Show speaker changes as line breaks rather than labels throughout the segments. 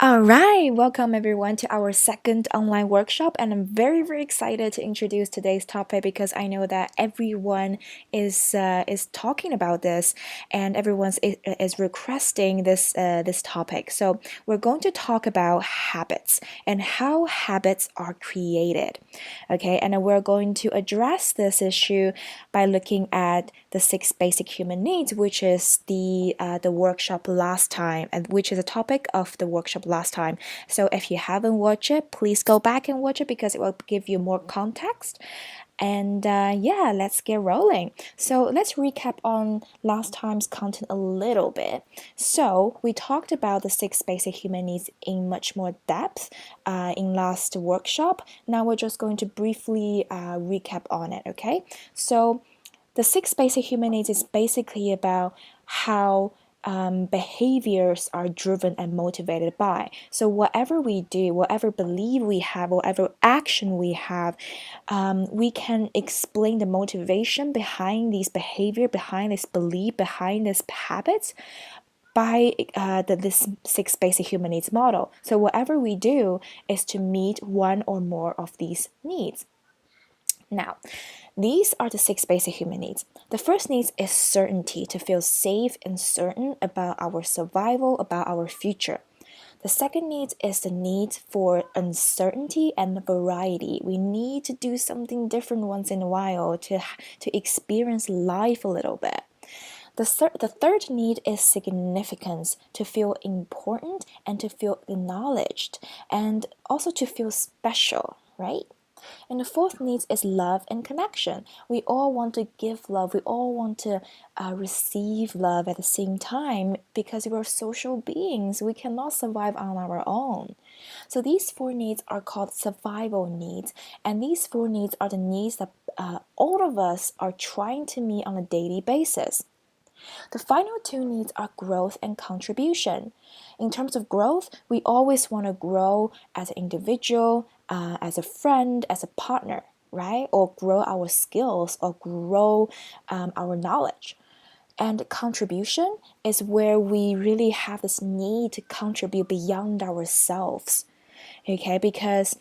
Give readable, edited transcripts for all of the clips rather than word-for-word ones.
All right, welcome everyone to our second online workshop, and I'm very excited to introduce today's topic because I know that everyone is talking about this, and everyone's is requesting this topic. So we're going to talk about habits and how habits are created. Okay, and we're going to address this issue by looking at the six basic human needs, which is the workshop last time, and which is a topic of the workshop last time. So if you haven't watched it, please go back and watch it because it will give you more context. And yeah, let's get rolling. So let's recap on last time's content a little bit. So we talked about the six basic human needs in much more depth in last workshop. Now we're just going to briefly recap on it, okay? So the six basic human needs is basically about how behaviors are driven and motivated by. So whatever we do, whatever belief we have, whatever action we have, we can explain the motivation behind these behavior, behind this belief, behind these habits by this six basic human needs model. So whatever we do is to meet one or more of these needs. Now, these are the six basic human needs. The first need is certainty, to feel safe and certain about our survival, about our future. The second need is the need for uncertainty and variety. We need to do something different once in a while to experience life a little bit. The third need is significance, to feel important and to feel acknowledged, and also to feel special, right? And the fourth need is love and connection. We all want to give love. We all want to receive love at the same time because we're social beings. We cannot survive on our own. So these four needs are called survival needs. And these four needs are the needs that all of us are trying to meet on a daily basis. The final two needs are growth and contribution. In terms of growth, we always want to grow as an individual, as a friend, as a partner, right? Or grow our skills or grow our knowledge. And contribution is where we really have this need to contribute beyond ourselves, okay? Because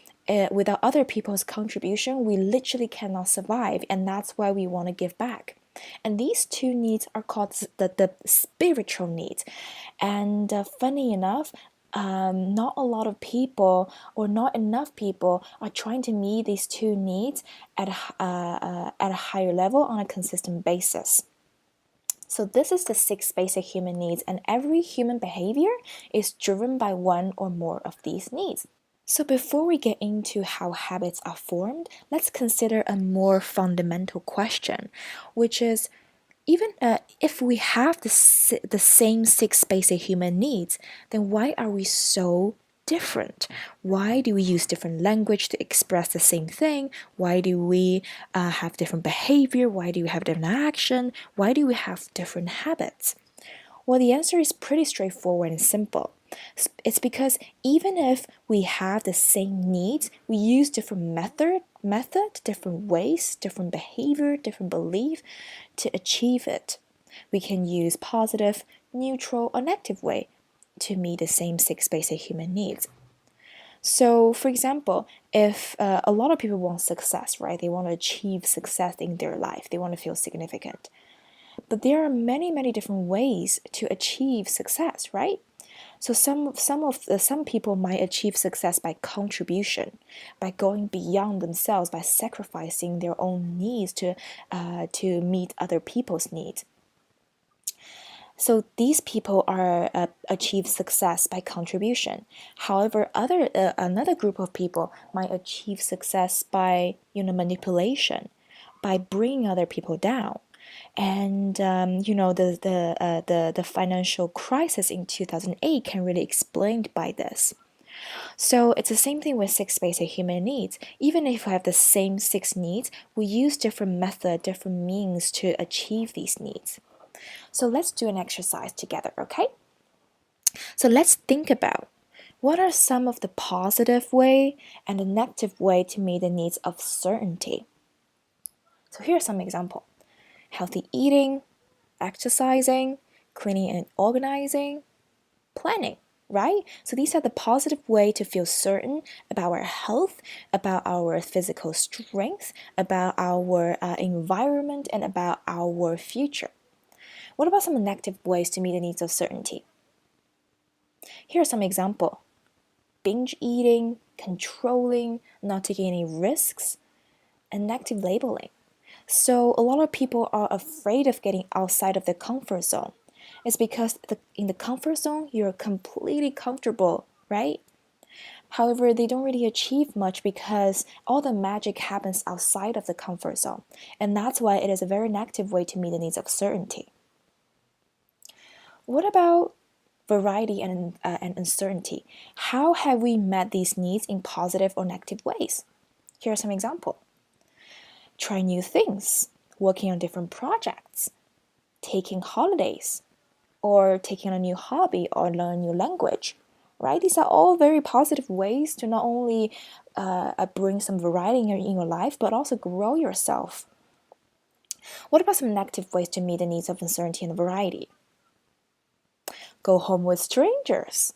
without other people's contribution, we literally cannot survive, and that's why we want to give back. And these two needs are called the spiritual needs. And funny enough, not a lot of people or not enough people are trying to meet these two needs at a higher level on a consistent basis. So this is the six basic human needs, and every human behavior is driven by one or more of these needs. So before we get into how habits are formed, let's consider a more fundamental question, which is, even if we have the same six basic human needs, then why are we so different? Why do we use different language to express the same thing? Why do we have different behavior? Why do we have different action? Why do we have different habits? Well, the answer is pretty straightforward and simple. It's because even if we have the same needs, we use different method, different ways, different behavior, different belief to achieve it. We can use positive, neutral, or negative way to meet the same six basic human needs. So, for example, if a lot of people want success, right? They want to achieve success in their life. They want to feel significant. But there are many different ways to achieve success, right? So some people might achieve success by contribution, by going beyond themselves, by sacrificing their own needs to meet other people's needs. So these people are achieve success by contribution. However, another group of people might achieve success by manipulation, by bringing other people down. And the financial crisis in 2008 can really explained by this. So it's the same thing with six basic human needs. Even if we have the same six needs, we use different method, different means to achieve these needs. So let's do an exercise together, okay? So let's think about what are some of the positive way and the negative way to meet the needs of certainty. So here are some examples. Healthy eating, exercising, cleaning and organizing, planning. right? So these are the positive way to feel certain about our health, about our physical strength, about our environment, and about our future. What about some negative ways to meet the needs of certainty? Here are some examples: binge eating, controlling, not taking any risks, and negative labeling. So a lot of people are afraid of getting outside of the comfort zone. It's because in the comfort zone, you're completely comfortable, right? However, they don't really achieve much because all the magic happens outside of the comfort zone. And that's why it is a very negative way to meet the needs of certainty. What about variety and uncertainty? How have we met these needs in positive or negative ways? Here are some examples. Try new things, working on different projects, taking holidays, or taking a new hobby or learn a new language, right? These are all very positive ways to not only bring some variety in your life, but also grow yourself. What about some negative ways to meet the needs of uncertainty and variety? Go home with strangers.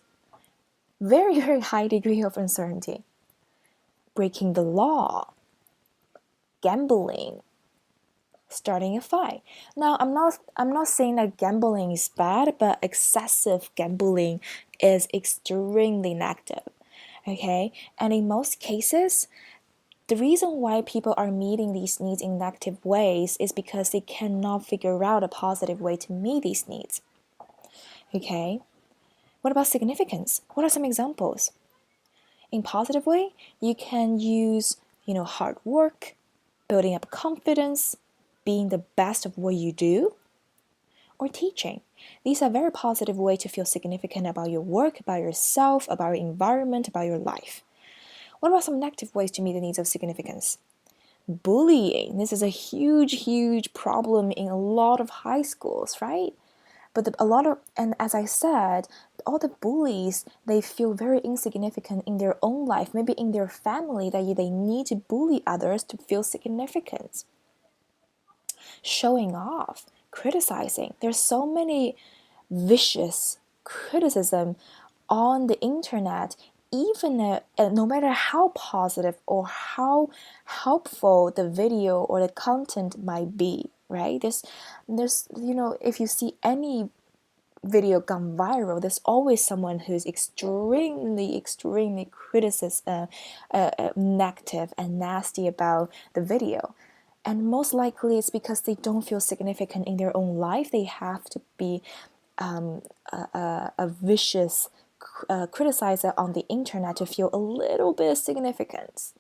Very, very high degree of uncertainty. Breaking the law. Gambling. Starting a fight. Now, I'm not saying that gambling is bad, but excessive gambling is extremely negative. Okay? And in most cases, the reason why people are meeting these needs in negative ways is because they cannot figure out a positive way to meet these needs. Okay? What about significance? What are some examples? In positive way, you can use, hard work, building up confidence, being the best of what you do, or teaching. These are very positive ways to feel significant about your work, about yourself, about your environment, about your life. What about some negative ways to meet the needs of significance? Bullying. This is a huge, huge problem in a lot of high schools, right? But and as I said, all the bullies, they feel very insignificant in their own life, maybe in their family, that they need to bully others to feel significant. Showing off, criticizing. There's so many vicious criticism on the internet, even no matter how positive or how helpful the video or the content might be, right? There's if you see any video gone viral, there's always someone who's extremely negative and nasty about the video. And most likely it's because they don't feel significant in their own life. They have to be a vicious criticizer on the internet to feel a little bit of significance.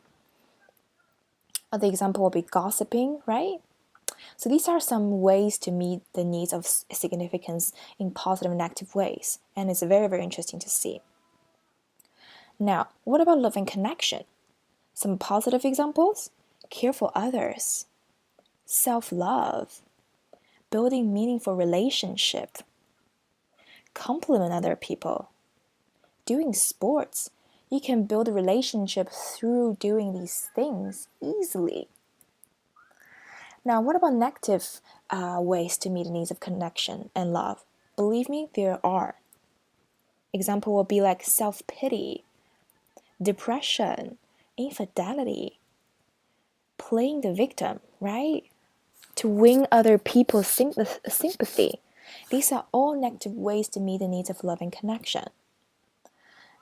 The example will be gossiping, right? So these are some ways to meet the needs of significance in positive and negative ways. And it's very, very interesting to see. Now, what about love and connection? Some positive examples: care for others, self-love, building meaningful relationship, compliment other people, doing sports. You can build a relationship through doing these things easily. Now, what about negative ways to meet the needs of connection and love? Believe me, there are. Example will be like self-pity, depression, infidelity, playing the victim, right? To win other people's sympathy. These are all negative ways to meet the needs of love and connection.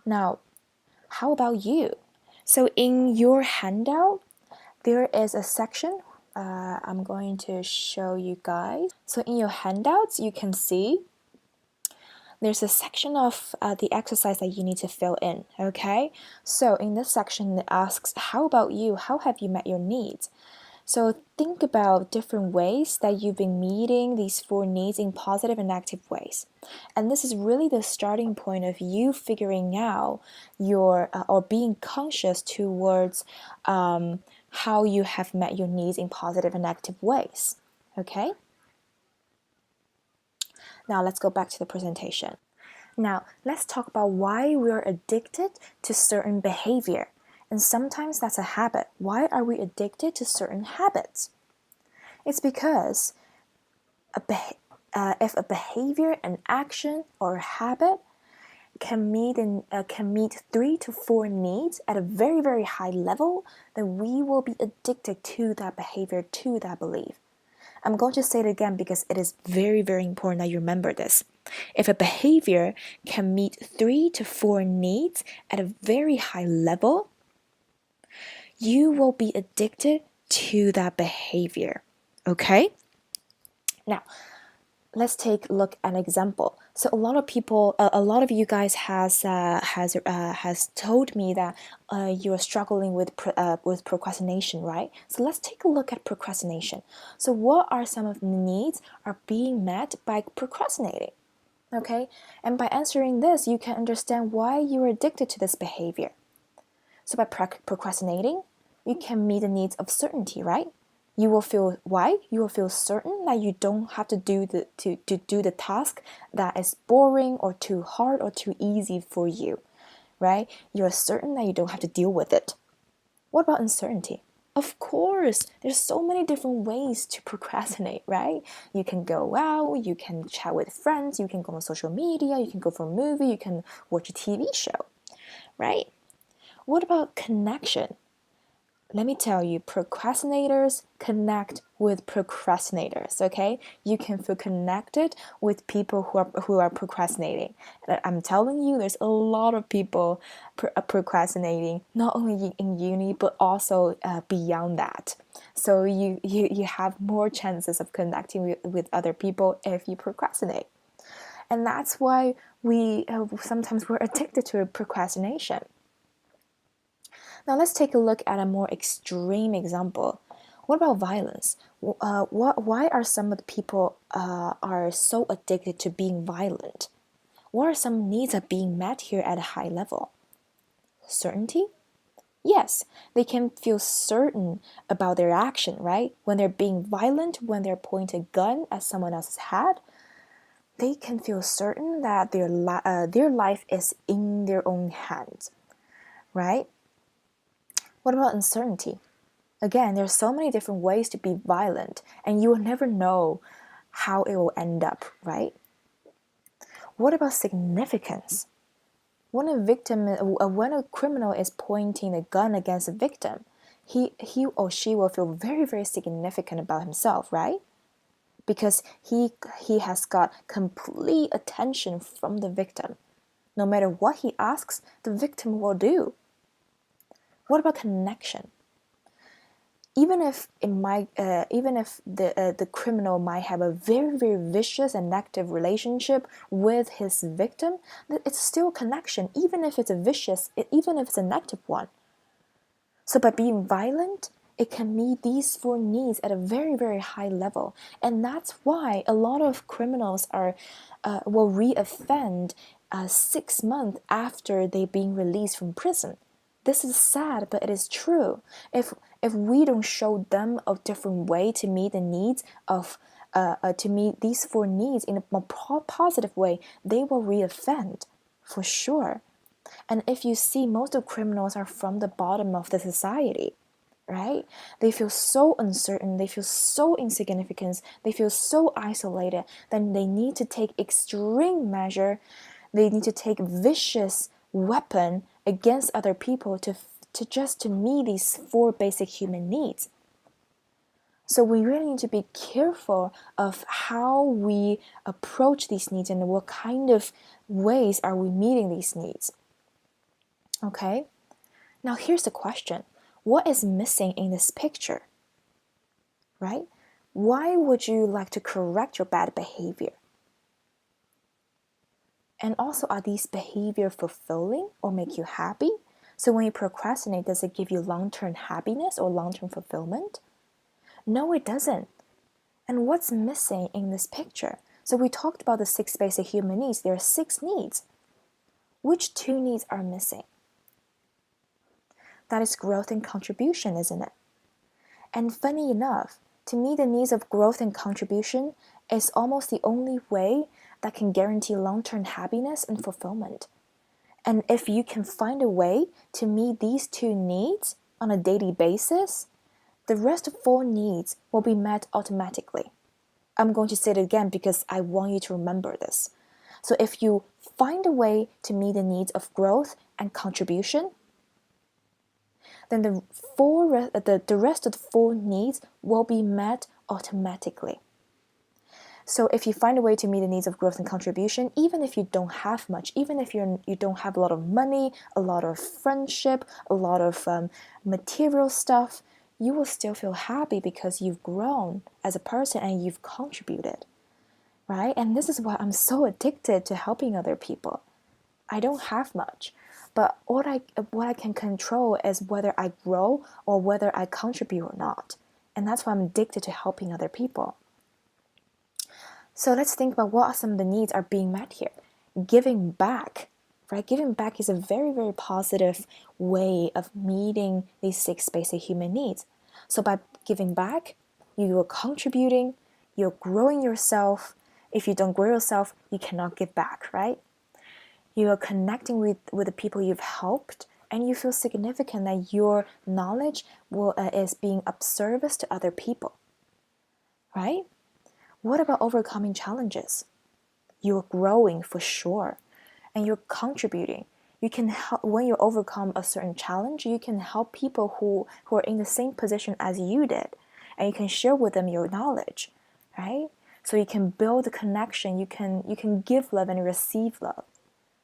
Now, how about you? So in your handout, there is a section I'm going to show you guys. So in your handouts, you can see there's a section of the exercise that you need to fill in, okay? So in this section, it asks, how about you? How have you met your needs? So think about different ways that you've been meeting these 4 needs in positive and negative ways. And this is really the starting point of you figuring out your, or being conscious towards how you have met your needs in positive and negative ways, okay? Now let's go back to the presentation. Now let's talk about why we're addicted to certain behavior. And sometimes that's a habit. Why are we addicted to certain habits? It's because if a behavior, an action, or a habit can meet 3 to 4 needs at a very, very high level, then we will be addicted to that behavior, to that belief. I'm going to say it again because it is very, very important that you remember this. If a behavior can meet 3 to 4 needs at a very high level, you will be addicted to that behavior. Okay? Now, let's take a look at an example. So a lot of you guys has told me that you are struggling with procrastination, right? So let's take a look at procrastination. So what are some of the needs are being met by procrastinating? Okay, and by answering this, you can understand why you are addicted to this behavior. So by procrastinating, you can meet the needs of certainty, right? You will feel why? You will feel certain that you don't have to do the task that is boring or too hard or too easy for you, right? You are certain that you don't have to deal with it. What about uncertainty? Of course, there's so many different ways to procrastinate, right? You can go out, you can chat with friends, you can go on social media, you can go for a movie, you can watch a TV show, right? What about connection? Let me tell you, procrastinators connect with procrastinators, okay? You can feel connected with people who are procrastinating. I'm telling you, there's a lot of people procrastinating, not only in uni, but also beyond that. So you have more chances of connecting with other people if you procrastinate. And that's why sometimes we're addicted to procrastination. Now let's take a look at a more extreme example. What about violence? Why are some of the people are so addicted to being violent? What are some needs that are being met here at a high level? Certainty? Yes, they can feel certain about their action, right? When they're being violent, when they're pointing a gun at someone else's head, they can feel certain that their life is in their own hands, right? What about uncertainty? Again, there's so many different ways to be violent, and you will never know how it will end up, right? What about significance? When a criminal is pointing a gun against a victim, he or she will feel very, very significant about himself, right? Because he has got complete attention from the victim. No matter what he asks, the victim will do. What about connection? Even if the criminal might have a very, very vicious and active relationship with his victim, it's still a connection, even if it's even if it's an active one. So by being violent, it can meet these 4 needs at a very, very high level, and that's why a lot of criminals will reoffend 6 months after they being released from prison. This is sad, but it is true. If we don't show them a different way to meet the needs to meet these 4 needs in a more positive way, they will reoffend for sure. And if you see, most of criminals are from the bottom of the society, right? They feel so uncertain, they feel so insignificant, they feel so isolated, then they need to take extreme measure, they need to take vicious weapon against other people to meet these 4 basic human needs. So we really need to be careful of how we approach these needs and what kind of ways are we meeting these needs. Okay? Now here's the question. What is missing in this picture? Right? Why would you like to correct your bad behavior? And also, are these behavior fulfilling or make you happy? So when you procrastinate, does it give you long-term happiness or long-term fulfillment? No, it doesn't. And what's missing in this picture? So we talked about the 6 basic human needs. There are 6 needs. Which 2 needs are missing? That is growth and contribution, isn't it? And funny enough, to me, the needs of growth and contribution is almost the only way that can guarantee long-term happiness and fulfillment. And if you can find a way to meet these 2 needs on a daily basis, the rest of 4 needs will be met automatically. I'm going to say it again because I want you to remember this. So if you find a way to meet the needs of growth and contribution, then the rest of the 4 needs will be met automatically. So if you find a way to meet the needs of growth and contribution, even if you don't have much, even if you don't have a lot of money, a lot of friendship, a lot of material stuff, you will still feel happy because you've grown as a person and you've contributed, right? And this is why I'm so addicted to helping other people. I don't have much, but what I can control is whether I grow or whether I contribute or not. And that's why I'm addicted to helping other people. So let's think about what are some of the needs are being met here. Giving back, right? Giving back is a very, very positive way of meeting these 6 basic human needs. So by giving back, you are contributing, you're growing yourself. If you don't grow yourself, you cannot give back, right? You are connecting with the people you've helped, and you feel significant that your knowledge is being of service to other people, right? What about overcoming challenges? You're growing for sure, and you're contributing. You can help when you overcome a certain challenge. You can help people who are in the same position as you did, and you can share with them your knowledge, right? So you can build a connection. You can give love and receive love.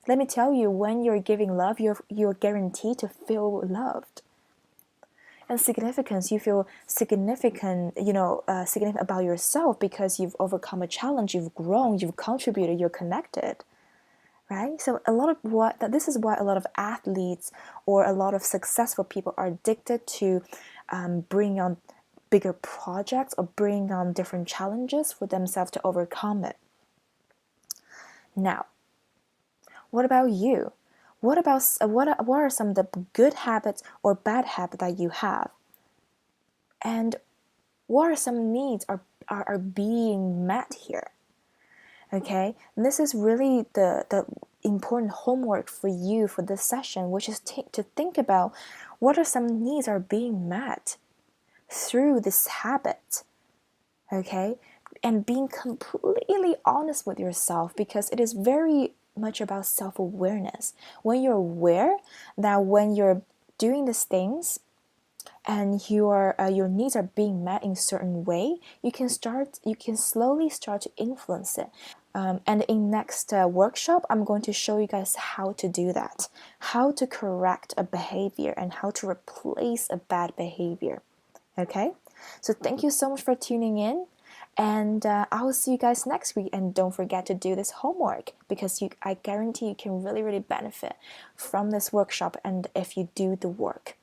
Let me tell you, when you're giving love, you're guaranteed to feel loved. And significance, you feel significant, significant about yourself because you've overcome a challenge, you've grown, you've contributed, you're connected, right? So this is why a lot of athletes or a lot of successful people are addicted to bring on bigger projects or bring on different challenges for themselves to overcome it. Now, what about you? What are some of the good habits or bad habits that you have? And what are some needs are being met here? Okay, and this is really the important homework for you for this session, which is to think about what are some needs are being met through this habit. Okay, and being completely honest with yourself, because it is very much about self-awareness. When you're aware that when you're doing these things and your needs are being met in a certain way, you can slowly start to influence it. And in next workshop, I'm going to show you guys how to do that, how to correct a behavior and how to replace a bad behavior. Okay, so thank you so much for tuning in. And I will see you guys next week. And don't forget to do this homework, because I guarantee you can really, really benefit from this workshop and if you do the work.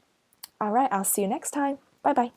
All right, I'll see you next time. Bye-bye.